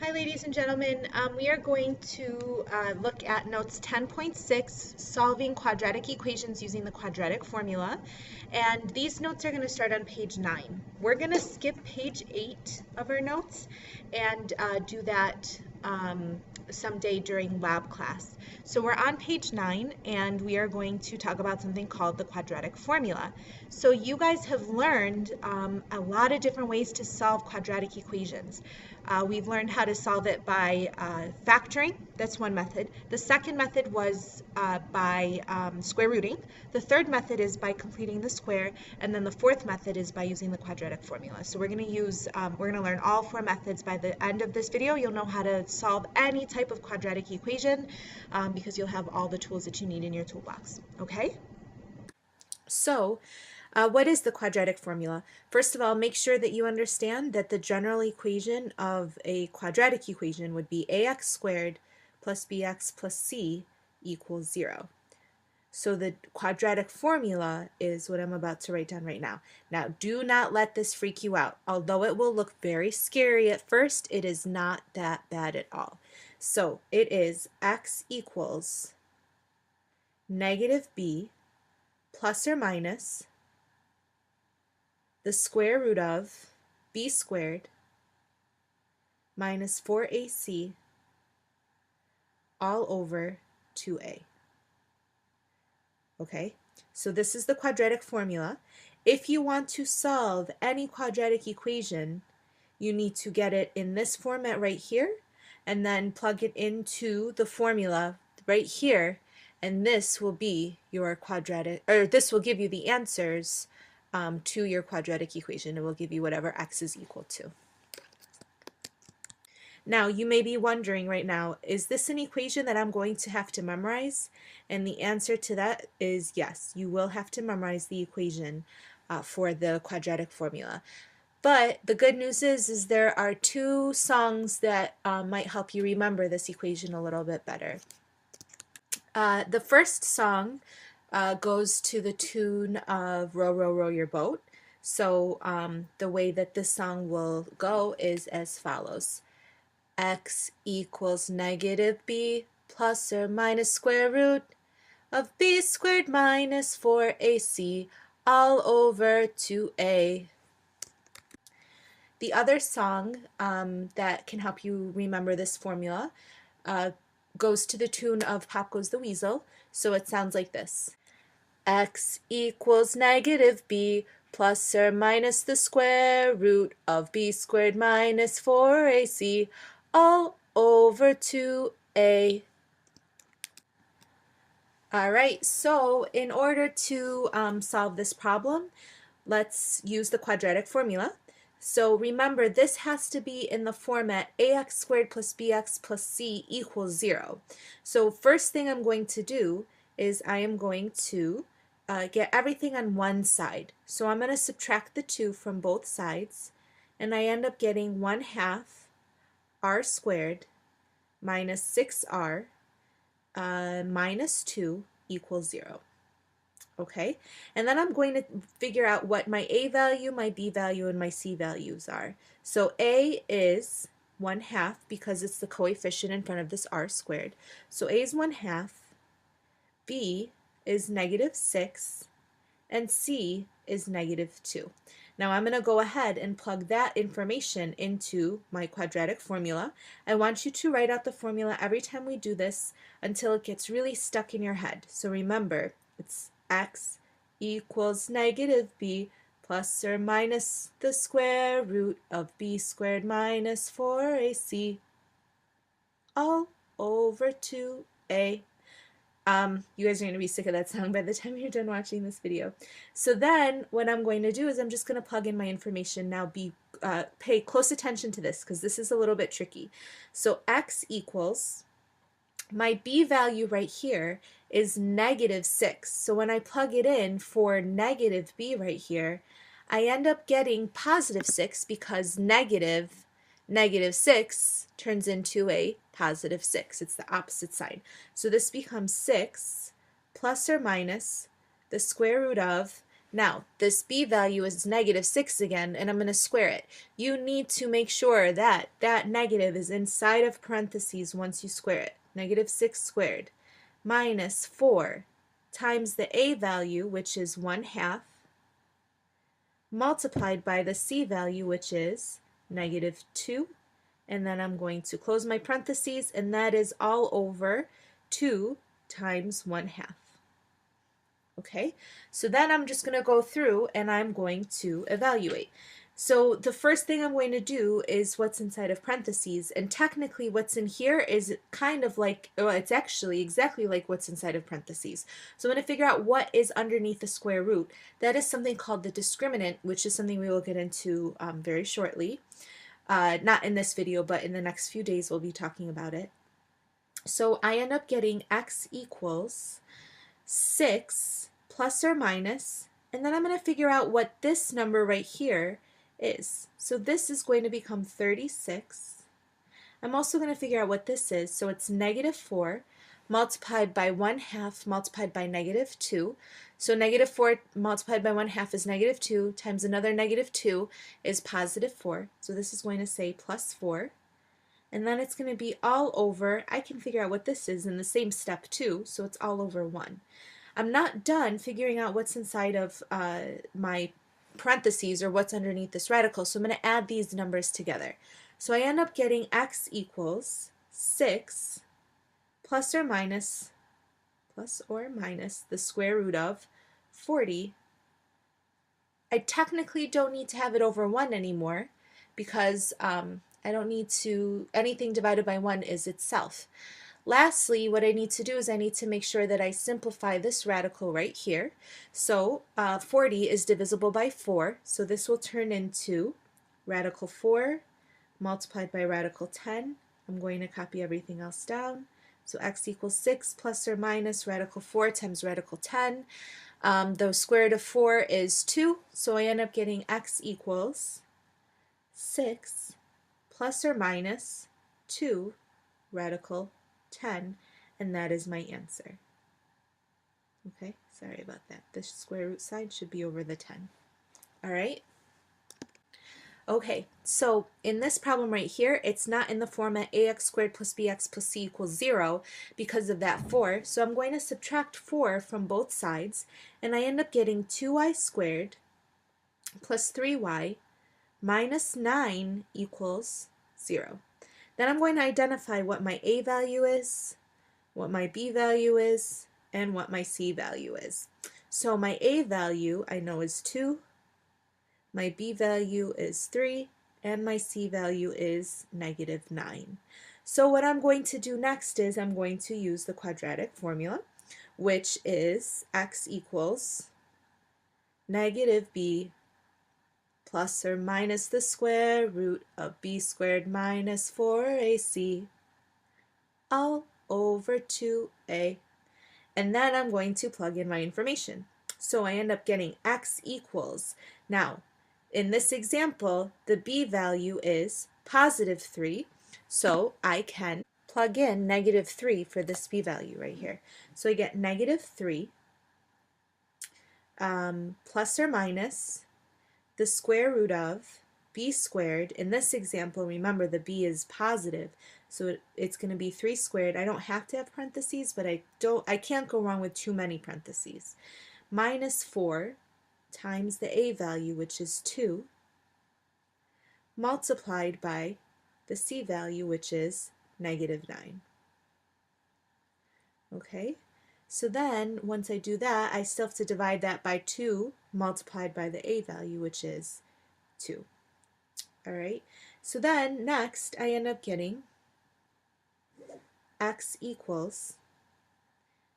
Hi, ladies and gentlemen. We are going to look at notes 10.6, solving quadratic equations using the quadratic formula. And these notes are going to start on page 9. We're going to skip page 8 of our notes and do that someday during lab class. So we're on page 9 and we are going to talk about something called the quadratic formula. So you guys have learned a lot of different ways to solve quadratic equations. We've learned how to solve it by factoring. That's one method. The second method was by square rooting. The third method is by completing the square. And then the fourth method is by using the quadratic formula. So we're going to learn all four methods. By the end of this video, you'll know how to solve any type of quadratic equation because you'll have all the tools that you need in your toolbox. Okay? So, what is the quadratic formula? First of all, make sure that you understand that the general equation of a quadratic equation would be ax squared plus bx plus c equals 0. So the quadratic formula is what I'm about to write down right now. Now, do not let this freak you out. Although it will look very scary at first, it is not that bad at all. So it is x equals negative b plus or minus the square root of b squared minus 4ac all over 2a. Okay, so this is the quadratic formula. If you want to solve any quadratic equation, you need to get it in this format right here and then plug it into the formula right here, and this will be your quadratic, or this will give you the answers to your quadratic equation. It will give you whatever x is equal to. Now, you may be wondering right now, is this an equation that I'm going to have to memorize? And the answer to that is yes, you will have to memorize the equation for the quadratic formula. But the good news is there are two songs that might help you remember this equation a little bit better. The first song goes to the tune of Row, Row, Row Your Boat. So the way that this song will go is as follows. X equals negative b plus or minus square root of b squared minus 4ac all over 2a. The other song that can help you remember this formula goes to the tune of Pop Goes the Weasel, so it sounds like this. X equals negative b plus or minus the square root of b squared minus 4ac all over 2a. All right, so in order to solve this problem, let's use the quadratic formula. So remember, this has to be in the format ax squared plus bx plus c equals 0. So first thing I'm going to do is I am going to get everything on one side. So I'm going to subtract the 2 from both sides, and I end up getting 1/2 r squared minus 6r minus 2 equals 0. Okay, and then I'm going to figure out what my a value, my b value, and my c values are. So a is 1/2 because it's the coefficient in front of this r squared. So a is 1/2, b is negative 6, and c is negative 2. Now I'm going to go ahead and plug that information into my quadratic formula. I want you to write out the formula every time we do this until it gets really stuck in your head. So remember, it's x equals negative b plus or minus the square root of b squared minus 4ac all over 2a. You guys are going to be sick of that song by the time you're done watching this video. So then what I'm going to do is I'm just going to plug in my information. Now pay close attention to this because this is a little bit tricky. So x equals, my b value right here is negative 6. So when I plug it in for negative b right here, I end up getting positive 6 because negative 6 turns into a positive 6. It's the opposite sign. So this becomes 6 plus or minus the square root of Now, this b value is negative 6 again, and I'm going to square it. You need to make sure that that negative is inside of parentheses once you square it. Negative 6 squared minus 4 times the a value, which is 1/2, multiplied by the c value, which is negative 2. And then I'm going to close my parentheses, and that is all over 2 times 1/2. Okay, so then I'm just going to go through and I'm going to evaluate. So the first thing I'm going to do is what's inside of parentheses, and technically what's in here is kind of like, well, it's actually exactly like what's inside of parentheses. So I'm going to figure out what is underneath the square root. That is something called the discriminant, which is something we will get into very shortly. Not in this video, but in the next few days we'll be talking about it. So I end up getting x equals 6 plus or minus, and then I'm going to figure out what this number right here is. So this is going to become 36. I'm also going to figure out what this is. So it's negative 4 multiplied by 1/2 multiplied by negative 2. So negative 4 multiplied by 1/2 is negative 2 times another negative 2 is positive 4. So this is going to say plus 4. And then it's going to be all over, I can figure out what this is in the same step too, so it's all over 1. I'm not done figuring out what's inside of my parentheses or what's underneath this radical, so I'm going to add these numbers together. So I end up getting x equals 6 plus or minus the square root of 40. I technically don't need to have it over 1 anymore because I don't need to, anything divided by 1 is itself. Lastly, what I need to do is I need to make sure that I simplify this radical right here. So 40 is divisible by 4, so this will turn into radical 4 multiplied by radical 10. I'm going to copy everything else down. So x equals 6 plus or minus radical 4 times radical 10. The square root of 4 is 2, so I end up getting x equals 6 plus or minus 2 radical 10, and that is my answer. Okay, sorry about that. The square root sign should be over the 10. All right. Okay, so in this problem right here, it's not in the format ax squared plus bx plus c equals 0 because of that 4. So I'm going to subtract 4 from both sides, and I end up getting 2y squared plus 3y minus 9 equals 0. Then I'm going to identify what my a value is, what my b value is, and what my c value is. So my a value I know is 2, my b value is 3, and my c value is negative 9. So what I'm going to do next is I'm going to use the quadratic formula, which is x equals negative b plus or minus the square root of b squared minus 4ac all over 2a. And then I'm going to plug in my information. So I end up getting x equals, now in this example, the b value is positive 3, so I can plug in negative 3 for this b value right here. So I get negative 3 plus or minus the square root of b squared. In this example, remember the b is positive, so it's going to be 3 squared. I don't have to have parentheses, but I can't go wrong with too many parentheses. Minus 4 times the a value, which is 2, multiplied by the c value, which is negative 9. Okay, so then once I do that, I still have to divide that by 2 multiplied by the a value, which is 2. All right, so then next I end up getting x equals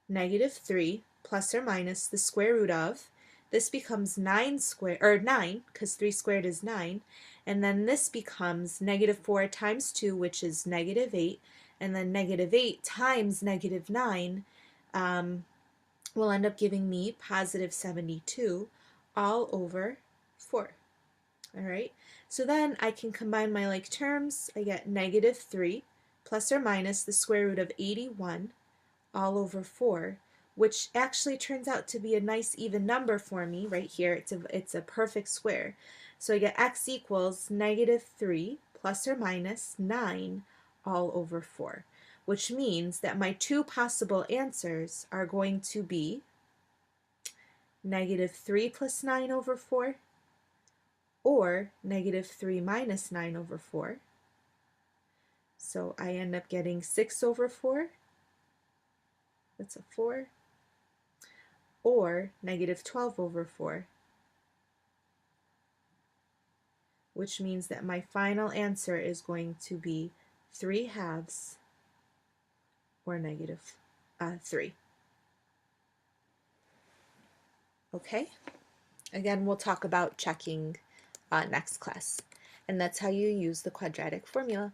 negative 3 plus or minus the square root of, this becomes 9 squared, or 9, because 3 squared is 9, and then this becomes negative 4 times 2, which is negative 8, and then negative 8 times negative 9 will end up giving me positive 72 all over 4. All right, so then I can combine my like terms. I get negative 3 plus or minus the square root of 81 all over 4, which actually turns out to be a nice even number for me right here. It's a perfect square. So I get x equals -3 plus or minus 9 all over 4, which means that my two possible answers are going to be -3 plus 9 over 4 or -3 minus 9 over 4. So I end up getting 6 over 4. That's a 4. Or -12 over 4, which means that my final answer is going to be 3/2 or -3. Okay? Again, we'll talk about checking next class. And that's how you use the quadratic formula.